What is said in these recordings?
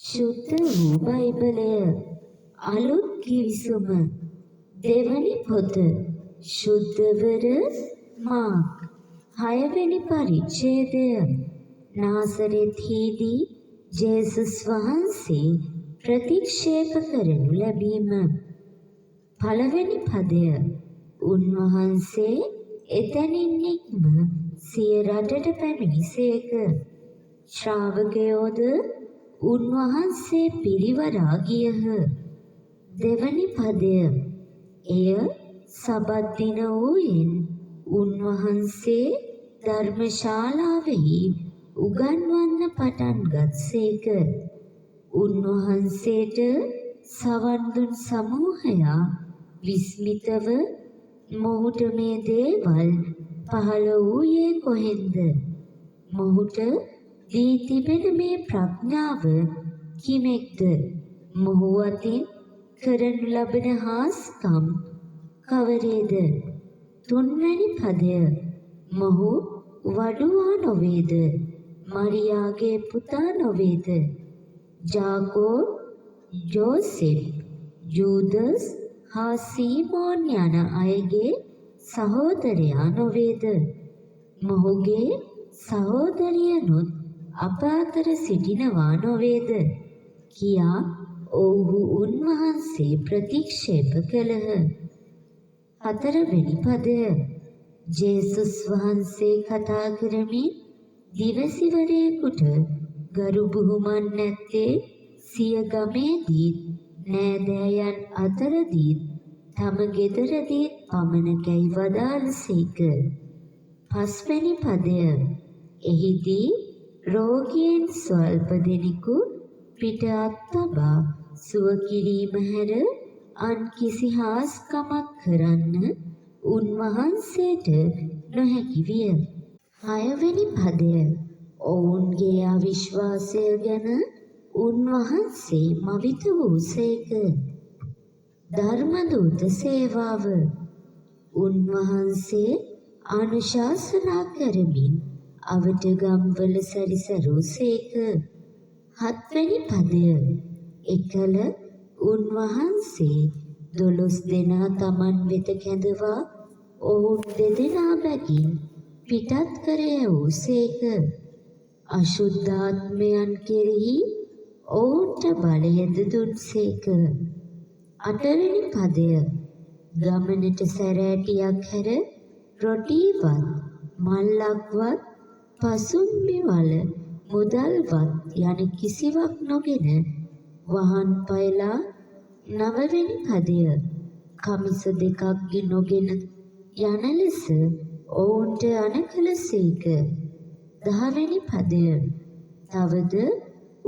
ශුද්ධ වූ බයිබලය අලුත් කිවිසුම දෙවනි පොත ශුද්ධවර මාක් 6 වෙනි පරිච්ඡේදය නාසරෙත්හිදී ජේසුස් වහන්සේ ප්‍රතික්ෂේප කරනු ලැබීම පළවෙනි පදය උන්වහන්සේ එතනින් නික්ම සිය රටට පැමිණිසේක ශ්‍රාවකයෝද උන්වහන්සේ පිරිවරා ගියහ. දෙවනි පදය එය සබත් දින වූයෙන් උන්වහන්සේ ධර්මශාලාවෙහි උගන්වන්න පටන් ගත්සේක. උන්වහන්සේට සවන් දුන් සමූහයා විස්මිතව මොහුට මේ දේවල් පහළ වූයේ කොහෙන්ද? මොහුට දී තිබෙන මේ ප්‍රඥාව කිමෙක්ද? මොහු අතින් කරනු ලබන හාස්කම් කවරේද? තුන්වැනි පදය මොහු වඩුවා නොවේද? මරියාගේ පුතා නොවේද? ජාකෝබ්, ජෝසෙෆ්, ජූදස් හා සීමෝන් යන අයගේ සහෝදරයා නොවේද? මොහුගේ සහෝදරියනුත් අප අතර සිටිනවා නොවේද? කියා ඔවුහු උන්වහන්සේ ප්‍රතික්ෂේප කළහ. හතරවෙනි පදය ජේසුස් වහන්සේ කතා කරමින් දිවසිවරයෙකුට ගරු බුහුමන් නැත්තේ සිය ගමේදීත් නෑදෑයන් අතරදීත් තම ගෙදරදීත් පමණකැයි වදාළසේක. පස්වැනි පදය එහිදී රෝගීන් ස්වල්ප දෙනෙකු පිට අත්තබා සුව කිරීම හැර අන් කිසි හාස්කමක් කරන්න උන්වහන්සේට නොහැකි විය. හයවෙනි පදය ඔවුන්ගේ අවිශ්වාසය ගැන උන්වහන්සේ මවිත වූසේක. ධර්මදූත සේවාව උන්වහන්සේ අනුශාසනා කරමින් අවට ගම්වල සැරිසරූසේක. හත්වැනි පදය එකල උන්වහන්සේ 12 දෙනා තමන් වෙත කැඳවා ඔවුන් 2 දෙනා බැගින් පිටත් කර යවූසේක. අශුද්ධාත්මයන් කෙරෙහි ඔවුන්ට බලයද දුන්සේක. අටවෙනි පදය ගමනට සැරෑටියක් හැර රොටීවත් මල්ලක්වත් පසුම්බි වල මුදල්වත් යන කිසිවක් නොගෙන වහන් පයලා. නවවෙනි පදය කමිස දෙකක් නොගෙන යන ලෙස ඔවුන්ට අනකලසේක. දහවෙනි පදය තවද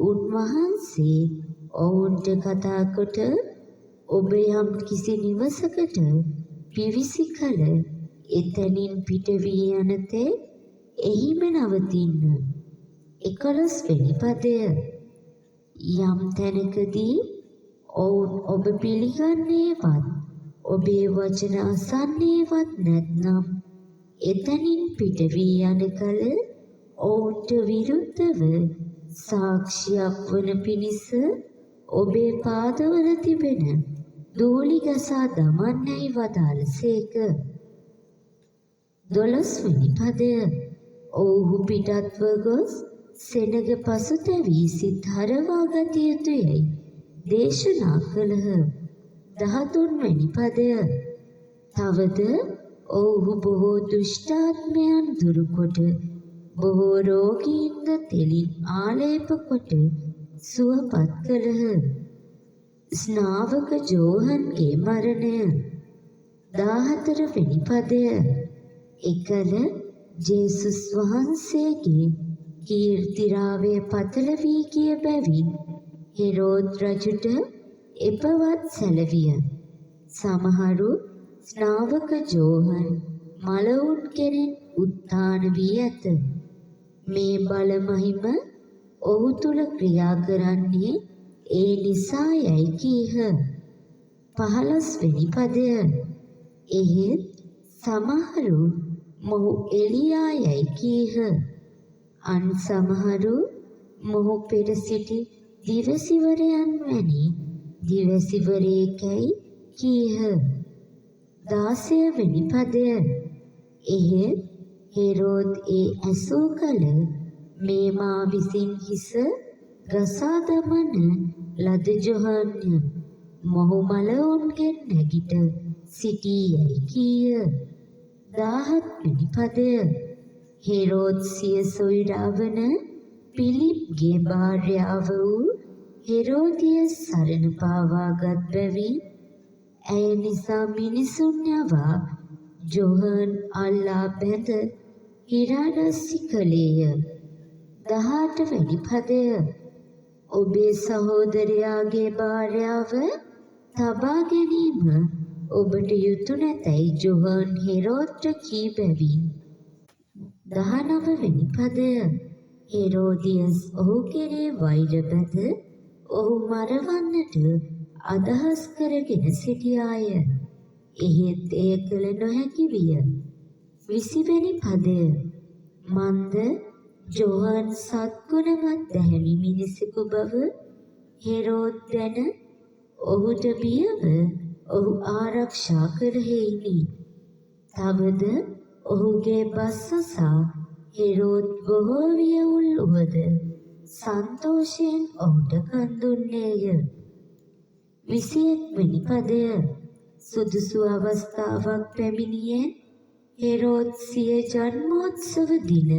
උන්වහන්සේ ඔවුන්ට කතා කොට ඔබ යම් කිසි නිවසකට පිවිසි කල එතනින් පිට වී යනතේ එහිම නවතින්න. 11වෙනි පදය යම් තැනකදී ඔවුන් ඔබ පිළිගන්නේවත් ඔබේ වචන අසන්නේවත් නැත්නම් එතනින් පිට වී යන කල ඔවුන්ට විරුද්ධව සාක්ෂියක් වන පිණිස ඔබේ පාදවල තිබෙන දූලි ගසා දමන්නයි වදාළසේක. 12වෙනි පදය ඔවුහු පිටත්ව ගොස් සෙනග පසුතැවී සිත් හරවා ගත යුතුයයි දේශනා කළහ. 13වෙනි පදය තවද ඔවුහු බොහෝ දුෂ්ටාත්මයන් දුරුකොට බොහෝ රෝගීන්ද තෙලින් ආලේප කොට සුවපත් කළහ. ස්නාවක ජෝහන්ගේ මරණය 14වෙනි පදය එකල ජේසුස් වහන්සේගේ කීර්තිරාවය පතල වී ගිය බැවින් හෙරෝද් රජුට එපවත් සැලවිය. සමහරු ස්නාවක ජෝහන් මලවුන් කෙරෙන් උත්ථාන වී ඇත. මේ බල මහිම ඔහු තුල ක්‍රියා කරන්නේ ඒ නිසා යයි කීහ. 15වෙනි පදය එහෙත් සමහරු මොහු එලියා යයි කීහ. අන් සමහරු මොහු පෙර සිටි දිවසිවරයන් වැනි දිවසිවරයෙකැයි කීහ. 16 වෙනි පදය. එහෙත් හෙරෝද් ඒ ඇසූ කල මේ මා විසින් හිස ගසා දමන ලද ජොහන්ය මොහු මළවුන්ගෙන් නැගිට සිටීයයි කීය. 17 වෙනි පදය. හෙරෝද් සිය සොයුරා වන පිලිප්ගේ භාර්යාව වූ හෙරෝදියස් සරණ පාවාගත් බැවින් ඇය නිසා මිනිසුන් යවා ජොහන් අල්ලා බැඳ හිරාරස්සි කළේය. 18 වෙනි පදය. ඔබේ සහෝදරයාගේ භාර්යාව තබා ගැනීම ඔබට යුතු නැතැයි ජොහන් හෙරෝද්ට කී බැවින්. 19 වෙනි පදය. හෙරෝදියස් ඔහු කෙරේ වෛර බැඳ ඔහු මරවන්නට අදහස් කරගෙන සිටියාය. එහෙත් එය කළ නොහැකි විය. 20 වෙනි පදය. මන්ද ජොහන් සත්ගුණවත් දැහැමි මිනිසෙකු බව හෙරෝද් දැන ඔහුට බියව ඔහු ආරක්ෂා කරහෙයිනි. තවද ඔහුගේ බස්සසා හෙරෝද් බොහෝ වියවුල් වුවද සන්තෝෂයෙන් ඔහුට කන් දුන්නේය. 21 වෙනි පදය. සුදුසු අවස්ථාවක් පැමිණියෙන් හෙරෝද් සිය ජන්මෝත්සව දින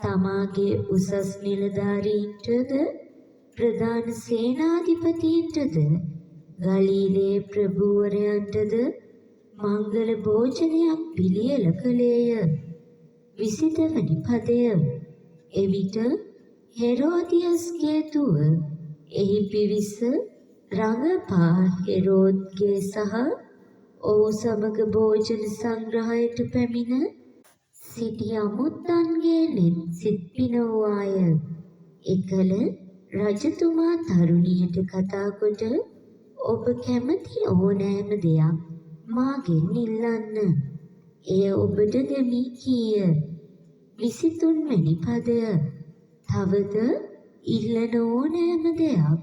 තමාගේ උසස් නිලධාරීන්ටද ප්‍රධාන සේනාධිපතීන්ටද ගලීලේ ප්‍රභූවරයන්ටද මංගල භෝජනයක් පිළියෙල කළේය. 22 වෙනි පදය. එවිට හෙරෝදියස්ගේ දුව එහි පිවිස රඟපා හෙරෝද්ගේ සහ ඔහු සමග භෝජන සංග්‍රහයට පැමිණ සිටි අමුත්තන්ගේ නෙත් සිත් පිනවුවාය. එකල රජතුමා තරුණියට කතා කොට ඔබ කැමති ඕනෑම දෙයක් මාගෙන් ඉල්ලන්න. එය ඔබට දෙමි කීය. 23 වෙනි පදය. තවද ඉල්ලන ඕනෑම දෙයක්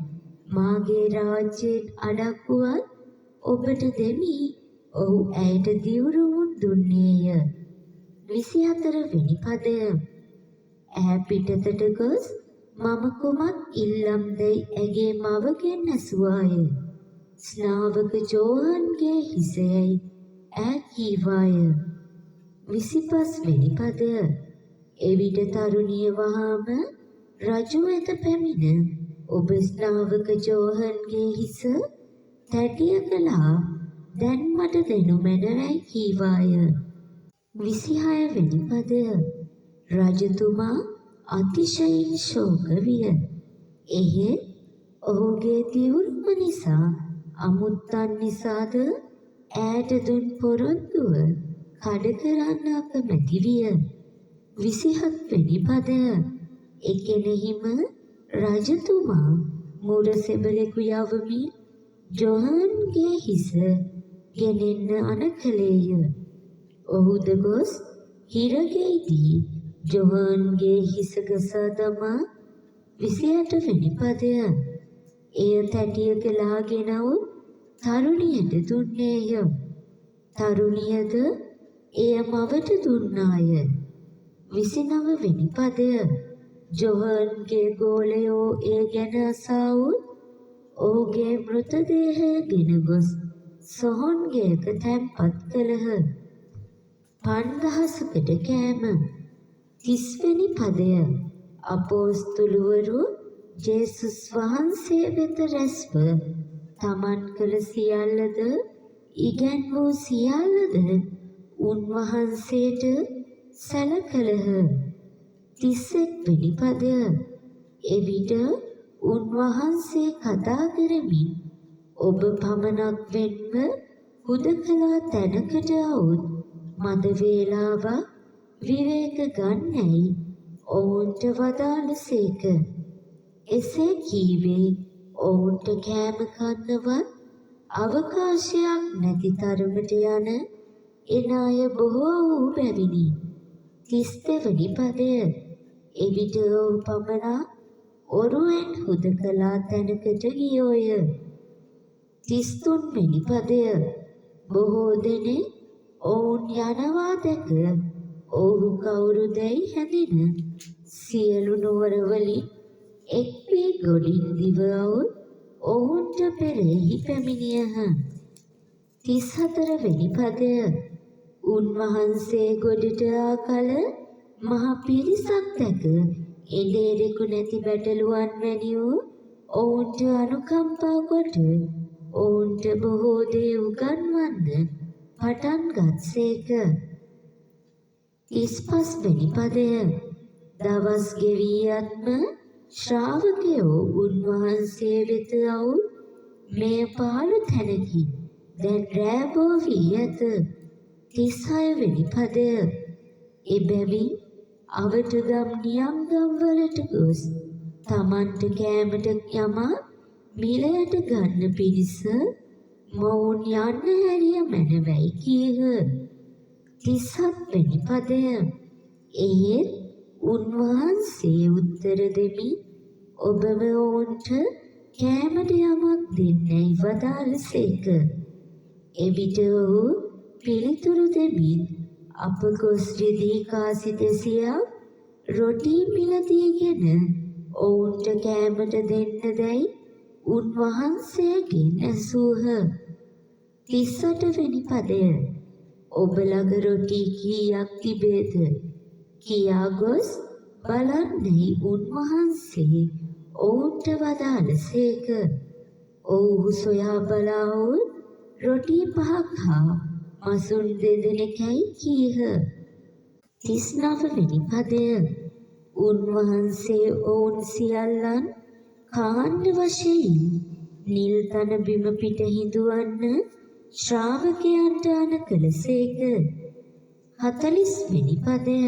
මාගේ රාජ්‍යයෙන් අඩක් වුවත් ඔබට දෙමි. ඔහු ඇයට දිවුරුමුන් දුන්නේය. 24 වෙනි පදය. ඈ පිටතට ගොස් මම කුමක් ඉල්ලම් දැයි ඇගේ මවගෙන් ඇසුවාය. ස්නාවක ජෝහන්ගේ හිසයයි ඈ කීවාය. 25 වෙනි පදය. එවිට තරුණිය වහාම රජු වෙත පැමිණ ඔබ ස්නාවක ජෝහන්ගේ හිස තැටිය කළා දැන් මට දෙනු මැනවයි කීවාය. 26 වෙනි පදය. රජතුමා අතිශයින් ශෝක විය. එහෙත් ඔහුගේ දිවුරුම නිසා අමුත්තන් නිසාද ඈට දුන් පොරොන්දුව කඩ කරන්න අකමැති විය. 27 වෙනි පදය. එකෙනෙහිම රජතුමා මුර සෙබළෙකු යවමින් ජොහන්ගේ හිස ගෙනෙන්න අණ කළේය. ඔහුද ගොස් හිරගෙයිදී ජොහන්ගේ හිස ගසා දමා 28 වෙනි පදය. එය තැටියක ලාගෙනවුත් තරුණියට දුන්නේය. තරුණියද එය මවට දුන්නාය. 29 වෙනි පදය. ජොහන්ගේ ගෝලයෝ ඒ ගැන අසාවුත් ඔහුගේ මෘතදේහය ගෙන ගොස් සොහොන්ගේක තැන්පත් කළහ. 5000කට කෑම. 30 වෙනි පදය. අපෝස්තුලවරු ජේසුස් වහන්සේ වෙත රැස්ව තමන් කළ සියල්ලද ඉගැන් වූ සියල්ලද උන්වහන්සේට සැලකලහ. 31 වෙනි පදය. එවිට උන්වහන්සේ කතා කරමින් ඔබ පමණක් වෙන්ව හුදකලා තැනකට આવුත් මද වේලාවක් විවේක ගන්නැයි ඔවුන්ට වදාළසේක. එසේ කීවේ ඔවුන්ට කෑම කන්නවත් අවකාශයක් නැති තරමට යන එන අය බොහෝ වූ බැවිනි. 32 වෙනි පදය. එවිට ඔහු පමණක් ඔරුවෙන් හුදකලා තැනකට ගියෝය. 33 වෙනි පදය. බොහෝ දෙනෙක් ඔවුන් යනවා දැක ඔහු කවුරුදැයි හැඳින සියලු නුවරවලින් එක් වී ගොඩින් දිවවුන් ඔවුන්ට පෙරෙහි පැමිණියහ. 34 වෙනි පදය. උන්වහන්සේ ගොඩට ආ කල මහ පිරිසක් දැක එඬේරෙකු නැති බැටළුවන් වැනි වූ ඔවුන්ට අනුකම්පා කොට ඔවුන්ට බොහෝ දේ උගන්වන්න පටන් ගත්සේක. 35 වෙනි පදය. දවස් ගෙවී යත්ම ශ්‍රාවකයෝ උන්වහන්සේ වෙත අවුත් මේ පාළු තැනකි. දැන් රෑ බෝ වී ඇත. 36 වෙනි පදය. එබැවින් අවටගම් නියම්ගම් වලට ගොස් තමන්ට කෑමට යමා මිලයට ගන්න පිණිස මොවුන් යන්න හැරිය මැනවයි කීහ. 37 වෙනි පදය. එහෙත් උන්වහන්සේ උත්තර දෙමින් ඔබව ඔවුන්ට කෑමට යමක් දෙන්නැයි වදාළසේක. එවිට ඔහු පිළිතුරු දෙමින් අප ගොස් රිදී කාසි 200ක් රොටි මිලදීගෙන ඔවුන්ට කෑමට දෙන්නදැයි උන්වහන්සේගෙන් ඇසූහ. 38 වෙනි පදය. ඔබ ළඟ රොටි කීයක් තිබේද? කියා ගොස් බලන්නේ උන්වහන්සේ ඔවුන්ට වදාළසේක. ඔවුහු සොයා බලාවුන් රොටි 5ක් හා මසුන් 2 දෙනෙකයි කීහ. 39 වෙනි පදය. උන්වහන්සේ ඔවුන් සියල්ලන් කාණ්ඩ වශයෙන් නිල් තන බිම පිට හිඳුවන්න ශ්‍රාවකයන්ට අණ කළසේක. 40 වෙනි පදය.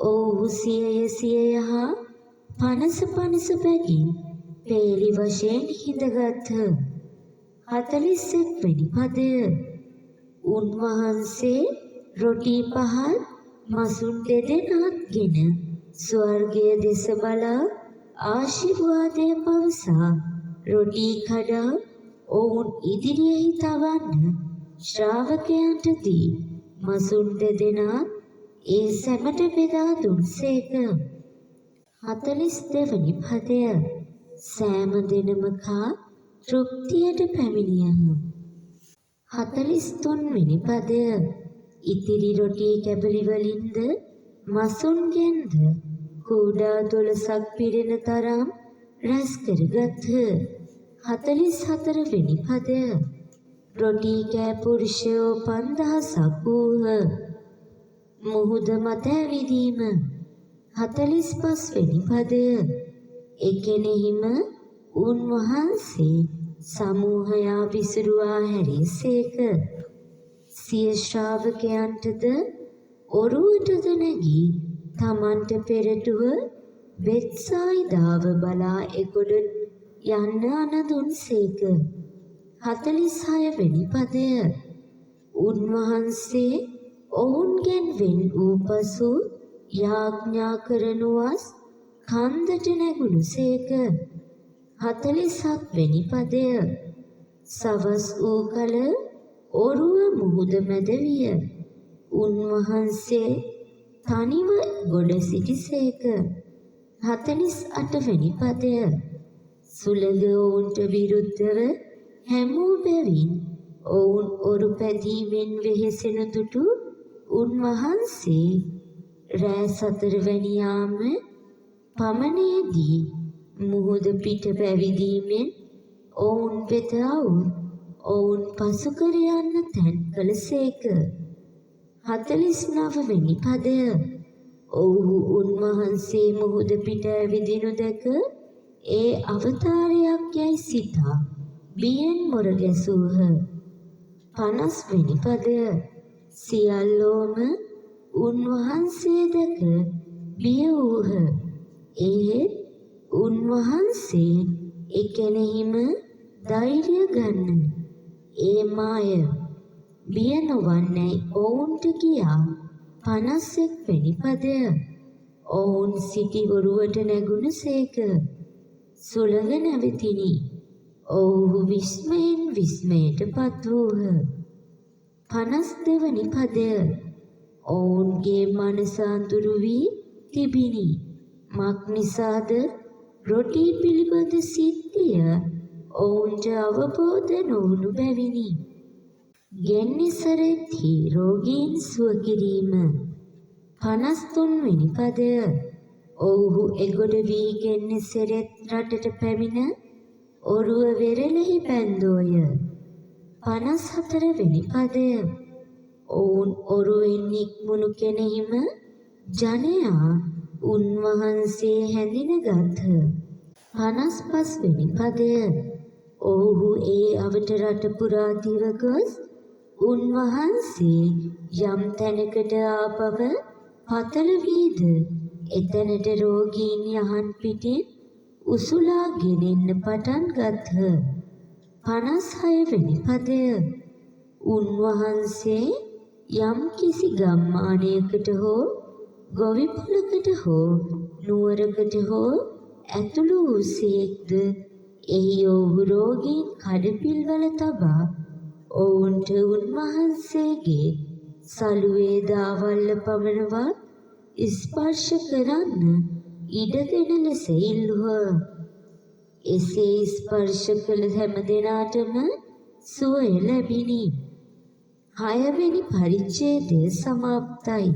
ඔවුහු 100 හා 50 බැගින් පේලි වශයෙන් හිඳගත්හ. 41 වෙනි පදය. උන්වහන්සේ රොටි 5ත් මසුන් 2 දෙනාත්ගෙන ස්වර්ගය දෙස බලා ආශිර්වාදය පවසා රොටි කඩා ඔවුන් ඉදිරියෙහි තවන්න ශ්‍රාවකයන්ට දී මසුන් 2 දෙනා ඒ සැමට බෙදා දුන්සේක. 42 වෙනි පදය. සෑම දිනම කා තෘප්තියට පැමිණියහ. 43 වෙනි පදය. ඉතිරි රොටි කැබලි වලින්ද මසුන්ගෙන්ද කුඩා 12ක් පිරෙන තරම් රැස් කරගත්හ. 44 වෙනි පදය. රොටි කෑ පුරුෂයෝ 5000ක් වූහ. මුහුද මත ඇවිදීම. 45 වෙනි පදය. එකෙනෙහිම උන්වහන්සේ සමූහයා විසිරුවා හැරියසේක. සිය ශ්‍රාවකයන්ටද ඔරුවටද නැගී තමන්ට පෙරටුව බෙත්සයිදාව බලා එගොඩ යන්න අනදුන්සේක. 46 වෙනි පදය. උන්වහන්සේ ඔවුන්ගෙන් වෙන් වූ පසු යාඥා කරනුවස් කන්දට නැගුණුසේක. 47 වෙනි පදය. සවස් වූ කල ඔරුව මුහුද මැද විය. උන්වහන්සේ තනිව ගොඩ සිටිසේක. 48 වෙනි පදය. සුළඟ ඔවුන්ට විරුද්ධව හැමූ බැවින් ඔවුන් ඔරු පැදීමෙන් වෙහෙසෙන දුටු උන්වහන්සේ රෑ 4 වැනි යාම පමණේදී මුහුද පිට පැවිදීමෙන් ඔවුන් වෙත අවුත් ඔවුන් පසු කර යන්න තැන් කළසේක. 49 වෙනි පදය. ඔවුහු උන්වහන්සේ මුහුද පිට ඇවිදිනු දැක ඒ අවතාරයක් යයි සිතා බියෙන් මොර ගැසූහ. 50 වෙනි පදය. සියල්ලෝම උන්වහන්සේ දැක බිය වූහ. ඒත් උන්වහන්සේ එකෙනෙහිම ධෛර්ය ගන්න ඒ මාය බිය නොවන්නයි ඔවුන්ට කියා. 51 වෙනි පදය. ඔවුන් සිටි ඔරුවට නැගුණසේක. සුළඟ නැවතිනි. ඔවුහු විස්මයෙන් විස්මයටපත් වූහ. 52 වනි පදය. ඔවුන්ගේ මනස අඳුරු වී තිබිනි. මක් නිසාද? රොටී පිළිබඳ සිද්ධිය ඔවුන්ට අවබෝධ නොවුණු බැවිනි. ගෙන්නිසරෙහි රෝගීන් සුව කිරීම. 53 වෙනි පදය. ඔවුහු එගොඩ වී ගෙන්නිසරෙත් රටට පැමිණ ඔරුව වෙරළෙහි බැන්දෝය. 54 වෙනි පදය. ඔවුන් ඔරුවෙන් නික්මුණු කෙනෙහිම ජනයා උන්වහන්සේ හැඳිනගත්හ. 55 වෙනි පදය. ඔවුහු ඒ අවට රට පුරා දිව ගොස් උන්වහන්සේ යම් තැනකට ආ බව පතල වීද එතැනට රෝගීන් යහන් පිටින් උසුලා ගෙනෙන්න පටන් ගත්හ. 56 වෙනි පදය. උන්වහන්සේ යම් කිසි ගම්මානයකට හෝ ගොවිපලකට හෝ නුවරකට හෝ ඇතුළු වූසේක්ද එහි ඔවුහු රෝගීන් කඩපිල්වල තබා ඔවුන්ට උන්වහන්සේගේ සලුවේ දාවල්ල පමණවත් ස්පර්ශ කරන්න ඉඩදෙන ලෙස ඉල්ලුහ. එසේ ස්පර්ශ කළ හැම දෙනාටම සුවය ලැබිනි. 6 වෙනි පරිච්ඡේදය සමාප්තයි.